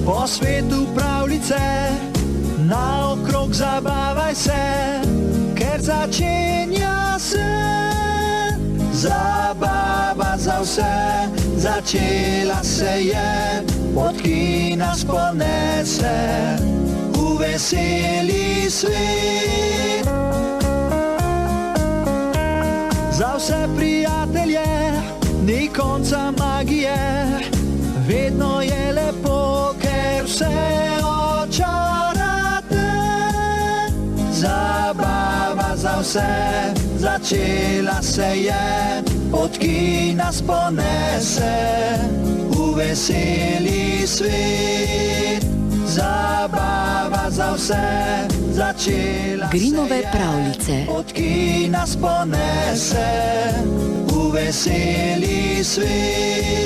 Po svetu pravljice, naokrog zabavaj se, ker začenja se. Zabava za vse, začela se je, pot, ki nas ponese v veseli svet. Za vse prijatelje ni konca magije, vedno je lepo, ker vse očarate. Zabava za vse, začela se je, pot, ki nas ponese v veseli svet. Zabava za vse, začela Grimove se je, pravljice. pot, ki nas ponese v veseli svet.